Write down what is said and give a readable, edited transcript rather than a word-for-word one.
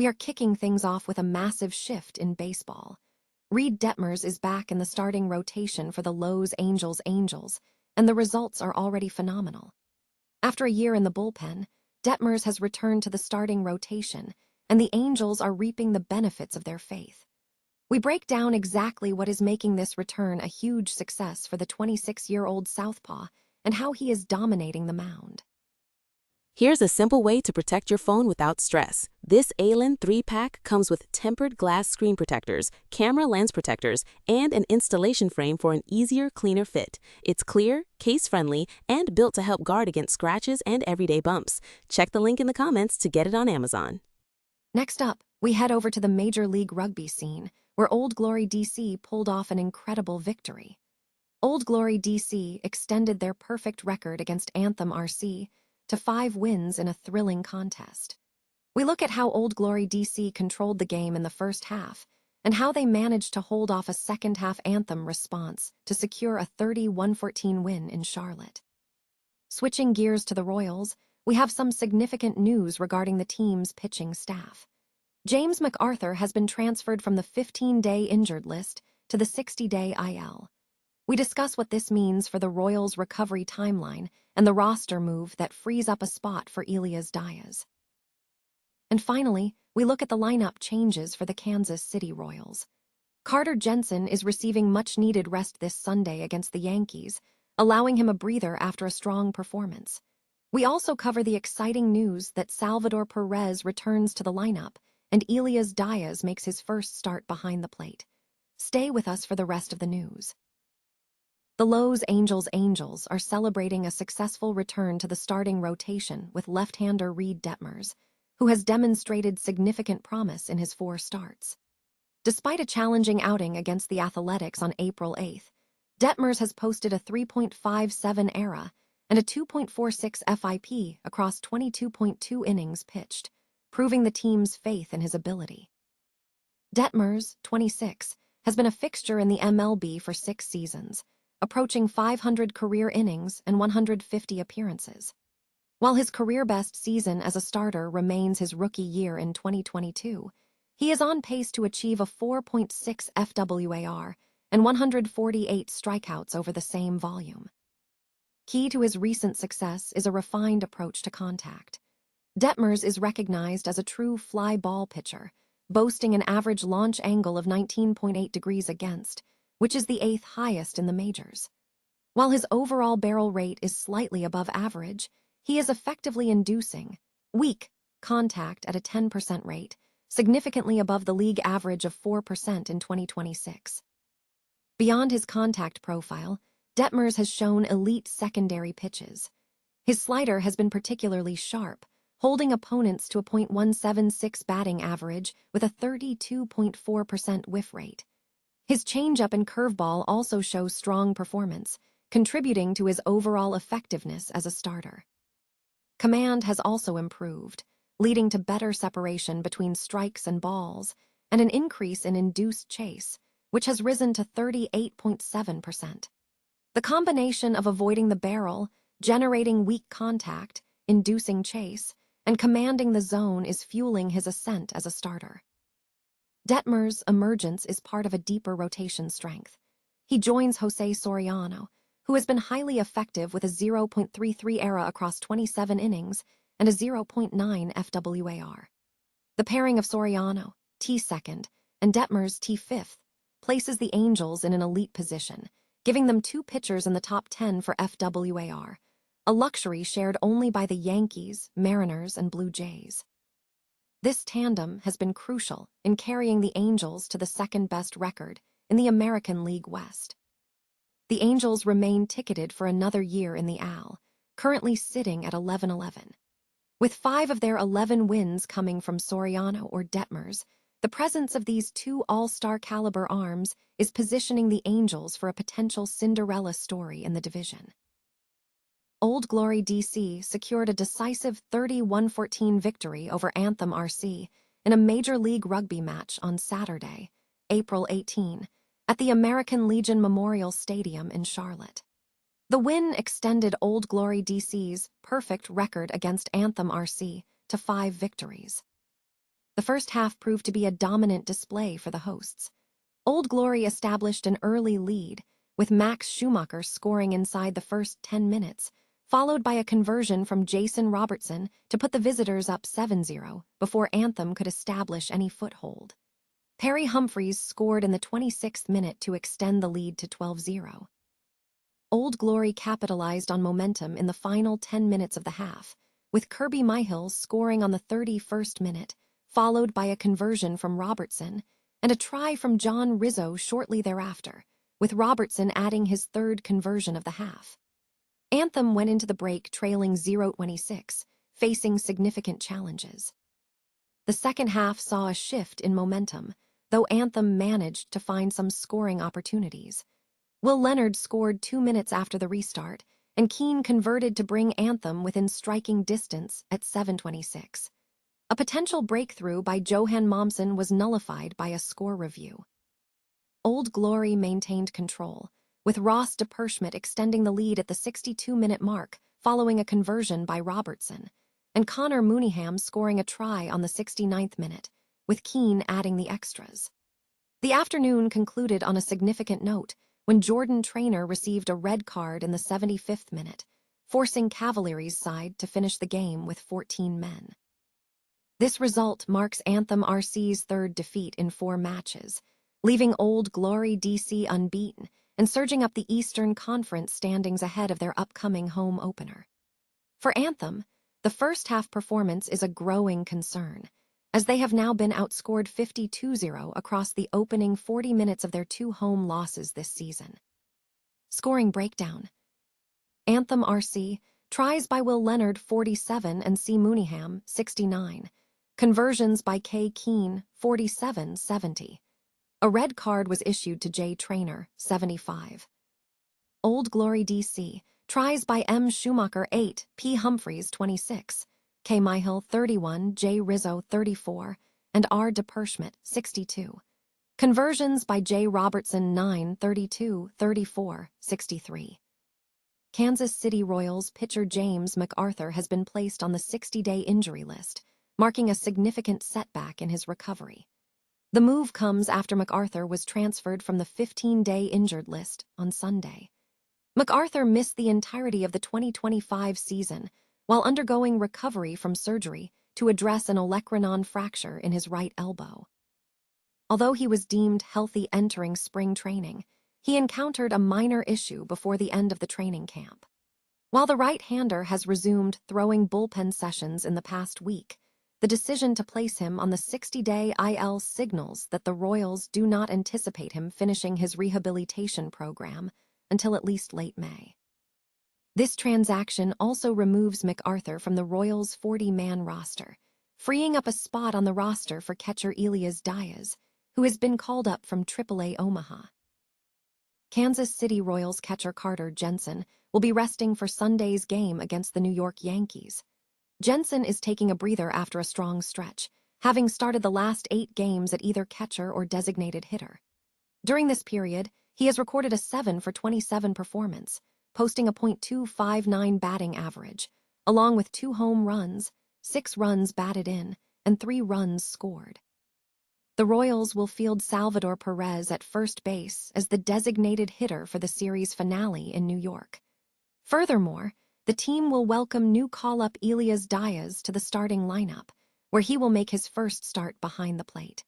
we are kicking things off with a massive shift in baseball. Reid Detmers is back in the starting rotation for the Los Angeles Angels, and the results are already phenomenal. After a year in the bullpen, Detmers has returned to the starting rotation, and the Angels are reaping the benefits of their faith. We break down exactly what is making this return a huge success for the 26-year-old southpaw and how he is dominating the mound. Here's a simple way to protect your phone without stress. This Allen 3-pack comes with tempered glass screen protectors, camera lens protectors, and an installation frame for an easier, cleaner fit. It's clear, case-friendly, and built to help guard against scratches and everyday bumps. Check the link in the comments to get it on Amazon. Next up, we head over to the Major League Rugby scene, where Old Glory DC pulled off an incredible victory. Old Glory DC extended their perfect record against Anthem RC to 5 wins in a thrilling contest. We look at how Old Glory DC controlled the game in the first half and how they managed to hold off a second-half Anthem response to secure a 30-114 win in Charlotte. Switching gears to the Royals, we have some significant news regarding the team's pitching staff. James McArthur has been transferred from the 15-day injured list to the 60-day IL. We discuss what this means for the Royals' recovery timeline and the roster move that frees up a spot for Elias Diaz. And finally, we look at the lineup changes for the Kansas City Royals. Carter Jensen is receiving much-needed rest this Sunday against the Yankees, allowing him a breather after a strong performance. We also cover the exciting news that Salvador Perez returns to the lineup and Elias Diaz makes his first start behind the plate. Stay with us for the rest of the news. The Los Angeles Angels are celebrating a successful return to the starting rotation with left-hander Reid Detmers, who has demonstrated significant promise in his 4 starts. Despite a challenging outing against the Athletics on April 8th, Detmers has posted a 3.57 ERA and a 2.46 FIP across 22.2 innings pitched, proving the team's faith in his ability. Detmers, 26, has been a fixture in the MLB for 6 seasons, approaching 500 career innings and 150 appearances. While his career-best season as a starter remains his rookie year in 2022, he is on pace to achieve a 4.6 FWAR and 148 strikeouts over the same volume. Key to his recent success is a refined approach to contact. Detmers is recognized as a true fly ball pitcher, boasting an average launch angle of 19.8 degrees against, which is the 8th highest in the majors. While his overall barrel rate is slightly above average, he is effectively inducing weak contact at a 10% rate, significantly above the league average of 4% in 2026. Beyond his contact profile, Detmers has shown elite secondary pitches. His slider has been particularly sharp, holding opponents to a .176 batting average with a 32.4% whiff rate. His changeup and curveball also show strong performance, contributing to his overall effectiveness as a starter. Command has also improved, leading to better separation between strikes and balls, and an increase in induced chase, which has risen to 38.7%. The combination of avoiding the barrel, generating weak contact, inducing chase, and commanding the zone is fueling his ascent as a starter. Detmers' emergence is part of a deeper rotation strength. He joins Jose Soriano, who has been highly effective with a 0.33 ERA across 27 innings and a 0.9 FWAR. The pairing of Soriano, T2, and Detmers, T5, places the Angels in an elite position, giving them 2 pitchers in the top 10 for FWAR, a luxury shared only by the Yankees, Mariners, and Blue Jays. This tandem has been crucial in carrying the Angels to the second-best record in the American League West. The Angels remain ticketed for another year in the AL, currently sitting at 11-11. With 5 of their 11 wins coming from Soriano or Detmers, the presence of these 2 all-star caliber arms is positioning the Angels for a potential Cinderella story in the division. Old Glory DC secured a decisive 30-114 victory over Anthem RC in a Major League Rugby match on Saturday, April 18, at the American Legion Memorial Stadium in Charlotte. The win extended Old Glory DC's perfect record against Anthem RC to 5 victories. The first half proved to be a dominant display for the hosts. Old Glory established an early lead, with Max Schumacher scoring inside the first 10 minutes, followed by a conversion from Jason Robertson to put the visitors up 7-0 before Anthem could establish any foothold. Perry Humphreys scored in the 26th minute to extend the lead to 12-0. Old Glory capitalized on momentum in the final 10 minutes of the half, with Kirby Myhill scoring on the 31st minute, followed by a conversion from Robertson, and a try from John Rizzo shortly thereafter, with Robertson adding his third conversion of the half. Anthem went into the break trailing 0-26, facing significant challenges. The second half saw a shift in momentum, though Anthem managed to find some scoring opportunities. Will Leonard scored 2 minutes after the restart, and Keane converted to bring Anthem within striking distance at 7-26. A potential breakthrough by Johan Momsen was nullified by a score review. Old Glory maintained control, with Ross Deperschmidt extending the lead at the 62-minute mark following a conversion by Robertson, and Connor Mooneyham scoring a try on the 69th minute, with Keane adding the extras. The afternoon concluded on a significant note when Jordan Traynor received a red card in the 75th minute, forcing Cavalier's side to finish the game with 14 men. This result marks Anthem RC's third defeat in 4 matches, leaving Old Glory DC unbeaten and surging up the Eastern Conference standings ahead of their upcoming home opener. For Anthem, the first half performance is a growing concern, as they have now been outscored 52-0 across the opening 40 minutes of their 2 home losses this season. Scoring breakdown. Anthem RC, tries by Will Leonard 47 and C. Mooneyham 69. Conversions by K. Keane 47-70. A red card was issued to J. Traynor 75. Old Glory DC, tries by M. Schumacher 8, P. Humphreys 26. K. Myhill 31, J. Rizzo 34, and R. Deperschmidt 62. Conversions by J. Robertson 9, 32, 34, 63. Kansas City Royals pitcher James McArthur has been placed on the 60-day injury list, marking a significant setback in his recovery. The move comes after McArthur was transferred from the 15-day injured list on Sunday. McArthur missed the entirety of the 2025 season while undergoing recovery from surgery to address an olecranon fracture in his right elbow. Although he was deemed healthy entering spring training, he encountered a minor issue before the end of the training camp. While the right-hander has resumed throwing bullpen sessions in the past week, the decision to place him on the 60-day IL signals that the Royals do not anticipate him finishing his rehabilitation program until at least late May. This transaction also removes McArthur from the Royals' 40-man roster, freeing up a spot on the roster for catcher Elias Diaz, who has been called up from AAA Omaha. Kansas City Royals catcher Carter Jensen will be resting for Sunday's game against the New York Yankees. Jensen is taking a breather after a strong stretch, having started the last 8 games at either catcher or designated hitter. During this period, he has recorded a 7-for-27 performance, posting a .259 batting average, along with 2 home runs, 6 runs batted in, and 3 runs scored. The Royals will field Salvador Perez at first base as the designated hitter for the series finale in New York. Furthermore, the team will welcome new call-up Elias Diaz to the starting lineup, where he will make his first start behind the plate.